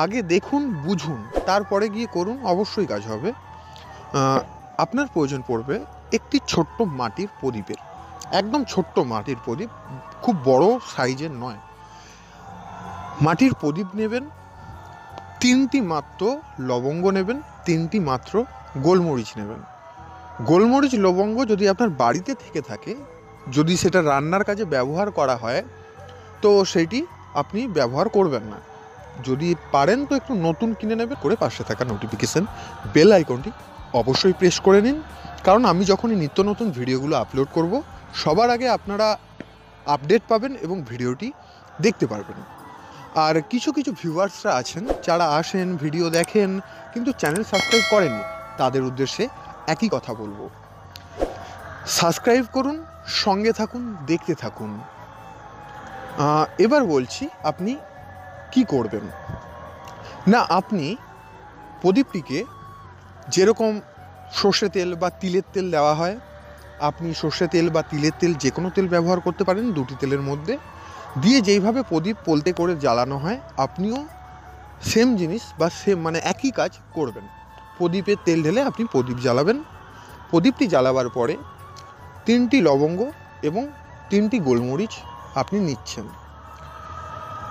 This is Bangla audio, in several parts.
আগে দেখুন, বুঝুন, তারপরে গিয়ে করুন, অবশ্যই কাজ হবে। আপনার প্রয়োজন পড়বে একটি ছোট্ট মাটির প্রদীপের, একদম ছোট্ট মাটির প্রদীপ, খুব বড় সাইজের নয়। মাটির প্রদীপ নেবেন, 3টি মাত্র লবঙ্গ নেবেন, 3টি মাত্র গোলমরিচ নেবেন। গোলমরিচ লবঙ্গ যদি আপনার বাড়িতে থেকে থাকে, যদি সেটা রান্নার কাজে ব্যবহার করা হয়, তো সেটি আপনি ব্যবহার করবেন না। যদি পারেন তো একটু নতুন কিনে নেবে করে পাশে থাকা নোটিফিকেশান বেল আইকনটি অবশ্যই প্রেস করে নিন, কারণ আমি যখনই নিত্য নতুন ভিডিওগুলো আপলোড করব সবার আগে আপনারা আপডেট পাবেন এবং ভিডিওটি দেখতে পারবেন। আর কিছু কিছু ভিউয়ার্সরা আছেন যারা আসেন, ভিডিও দেখেন, কিন্তু চ্যানেল সাবস্ক্রাইব করেননি, তাদের উদ্দেশ্যে একই কথা বলবো, সাবস্ক্রাইব করুন, সঙ্গে থাকুন, দেখতে থাকুন। এবার বলছি আপনি কি করবেন। না, আপনি প্রদীপটিকে যেরকম সর্ষে তেল বা তিলের তেল দেওয়া হয়, আপনি সর্ষে তেল বা তিলের তেল যে কোনো তেল ব্যবহার করতে পারেন, দুটি তেলের মধ্যে দিয়ে যেইভাবে প্রদীপ পোলতে করে জ্বালানো হয়, আপনিও সেম জিনিস বা সেম মানে একই কাজ করবেন। প্রদীপের তেল ঢেলে আপনি প্রদীপ জ্বালাবেন। প্রদীপটি জ্বালাবার পরে 3টি লবঙ্গ এবং 3টি গোলমরিচ আপনি নিচ্ছেন।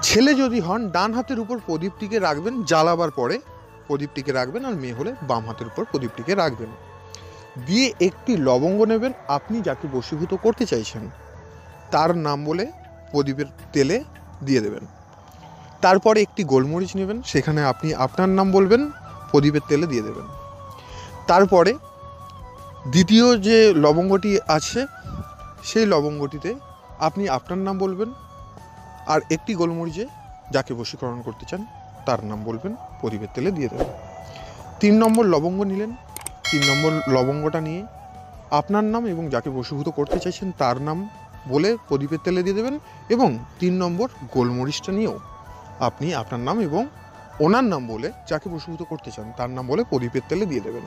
ছেলে যদি হন ডান হাতের উপর প্রদীপটিকে রাখবেন, জ্বালাবার পরে প্রদীপটিকে রাখবেন, আর মেয়ে হলে বাম হাতের উপর প্রদীপটিকে রাখবেন। দিয়ে একটি লবঙ্গ নেবেন, আপনি যাকে বশীভূত করতে চাইছেন তার নাম বলে প্রদীপের তেলে দিয়ে দেবেন। তারপরে একটি গোলমরিচ নেবেন, সেখানে আপনি আপনার নাম বলবেন, প্রদীপের তেলে দিয়ে দেবেন। তারপরে দ্বিতীয় যে লবঙ্গটি আছে সেই লবঙ্গটিতে আপনি আপনার নাম বলবেন, আর একটি গোলমরিচে যাকে বশীকরণ করতে চান তার নাম বলবেন, প্রদীপের তেলে দিয়ে দেবেন। 3 নম্বর লবঙ্গ নিলেন, 3 নম্বর লবঙ্গটা নিয়ে আপনার নাম এবং যাকে বশীভূত করতে চাইছেন তার নাম বলে প্রদীপের তেলে দিয়ে দেবেন, এবং 3 নম্বর গোলমরিচটা নিয়েও আপনি আপনার নাম এবং ওনার নাম বলে যাকে বশীভূত করতে চান তার নাম বলে প্রদীপের তেলে দিয়ে দেবেন।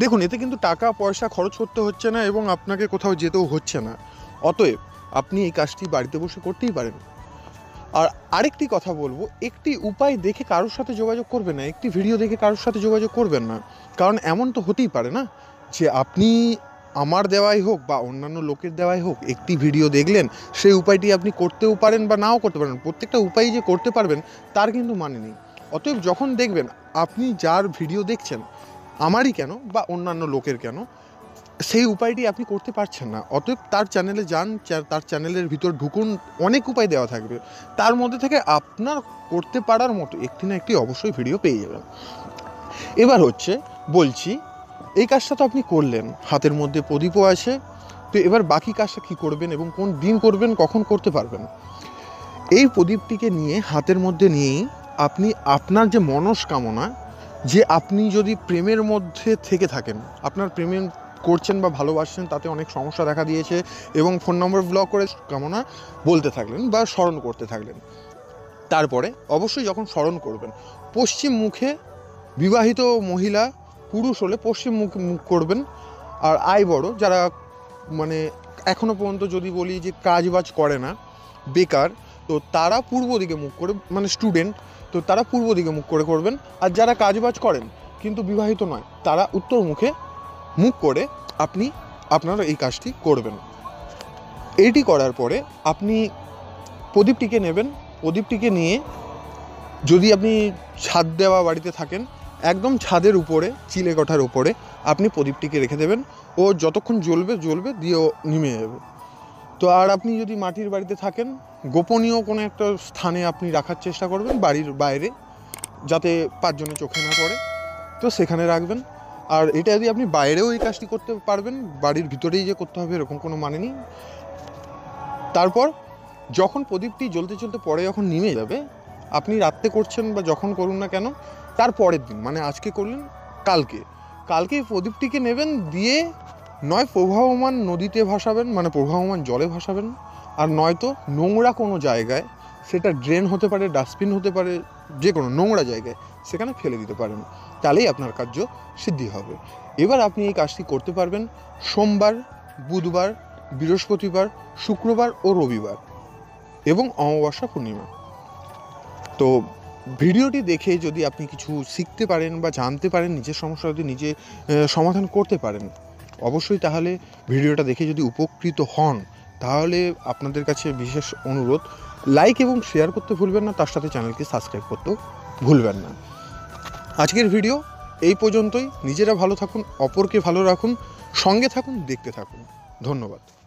দেখুন, এতে কিন্তু টাকা পয়সা খরচ করতে হচ্ছে না এবং আপনাকে কোথাও যেতেও হচ্ছে না। অতএব আপনি এই কাজটি বাড়িতে বসে করতেই পারেন। আর আরেকটি কথা বলবো, একটি উপায় দেখে কারোর সাথে যোগাযোগ করবেন না, একটি ভিডিও দেখে কারোর সাথে যোগাযোগ করবেন না। কারণ এমন তো হতেই পারে না যে আপনি আমার দেওয়াই হোক বা অন্যান্য লোকের দেওয়াই হোক, একটি ভিডিও দেখলেন, সেই উপায়টি আপনি করতেও পারেন বা নাও করতে পারেন। প্রত্যেকটা উপায় যে করতে পারবেন তার কিন্তু মানে নেই। অতএব যখন দেখবেন আপনি যার ভিডিও দেখছেন, আমারই কেন বা অন্যান্য লোকের কেন, সেই উপায়টি আপনি করতে পারছেন না, অতএব তার চ্যানেলে যান, তার চ্যানেলের ভিতর ঢুকুন, অনেক উপায় দেওয়া থাকবে, তার মধ্যে থেকে আপনার করতে পারার মতো একটি না একটি অবশ্যই ভিডিও পেয়ে যাবেন। এবার হচ্ছে বলছি, এই কাজটা তো আপনি করলেন, হাতের মধ্যে প্রদীপও আছে, তো এবার বাকি কাজটা কী করবেন এবং কোন দিন করবেন, কখন করতে পারবেন। এই প্রদীপটিকে নিয়ে হাতের মধ্যে নিয়েই আপনি আপনার যে মনস্কামনা, যে আপনি যদি প্রেমের মধ্যে থেকে থাকেন, আপনার প্রেমে করছেন বা ভালোবাসছেন, তাতে অনেক সমস্যা দেখা দিয়েছে এবং ফোন নম্বর ব্লক করে কামনা বলতে থাকলেন বা স্মরণ করতে থাকলেন। তারপরে অবশ্যই যখন স্মরণ করবেন, পশ্চিম মুখে, বিবাহিত মহিলা পুরুষ হলে পশ্চিম মুখ করবেন। আর আয় বড় যারা মানে এখনও পর্যন্ত যদি বলি যে কাজ বাজ করে না, বেকার, তো তারা পূর্ব দিকে মুখ করে, মানে স্টুডেন্ট, তো তারা পূর্ব দিকে মুখ করে করবেন। আর যারা কাজ বাজ করেন কিন্তু বিবাহিত নয়, তারা উত্তর মুখে মুখ করে আপনি আপনার এই কাজটি করবেন। এইটি করার পরে আপনি প্রদীপটিকে নেবেন, প্রদীপটিকে নিয়ে যদি আপনি ছাদ দেওয়া বাড়িতে থাকেন, একদম ছাদের উপরে, চিলে কোঠার উপরে আপনি প্রদীপটিকে রেখে দেবেন, ও যতক্ষণ জ্বলবে জ্বলবে, দিয়ে ও নিমে যাবে। তো আর আপনি যদি মাটির বাড়িতে থাকেন, গোপনীয় কোনো একটা স্থানে আপনি রাখার চেষ্টা করবেন, বাড়ির বাইরে, যাতে 5 জনের চোখে না পড়ে, তো সেখানে রাখবেন। আর এটা যদি আপনি বাইরেও এই কাজটি করতে পারবেন, বাড়ির ভিতরেই যে করতে হবে এরকম কোনো মানে নেই। তারপর যখন প্রদীপটি জ্বলতে জ্বলতে পরে যখন নিমে যাবে, আপনি রাত্রে করছেন বা যখন করুন না কেন, তার পরের দিন, মানে আজকে করলেন, কালকে প্রদীপটিকে নেবেন, দিয়ে নয় প্রবাহমান নদীতে ভাসাবেন, মানে প্রবাহমান জলে ভাসাবেন, আর নয়তো নোংরা কোনো জায়গায়, সেটা ড্রেন হতে পারে, ডাস্টবিন হতে পারে, যে কোনো নোংরা জায়গায় সেখানে ফেলে দিতে পারেন, তাহলেই আপনার কার্য সিদ্ধি হবে। এবার আপনি এই কাজটি করতে পারবেন সোমবার, বুধবার, বৃহস্পতিবার, শুক্রবার ও রবিবার এবং অমাবস্যা পূর্ণিমা। তো ভিডিওটি দেখে যদি আপনি কিছু শিখতে পারেন বা জানতে পারেন, নিজের সমস্যা যদি নিজে সমাধান করতে পারেন, অবশ্যই তাহলে ভিডিওটা দেখে যদি উপকৃত হন, তাহলে আপনাদের কাছে বিশেষ অনুরোধ, লাইক এবং শেয়ার করতে ভুলবেন না, তার সাথে চ্যানেলকে সাবস্ক্রাইব করতেও ভুলবেন না। আজকের ভিডিও এই পর্যন্তই। নিজেরা ভালো থাকুন, অপরকে ভালো রাখুন, সঙ্গে থাকুন, দেখতে থাকুন। ধন্যবাদ।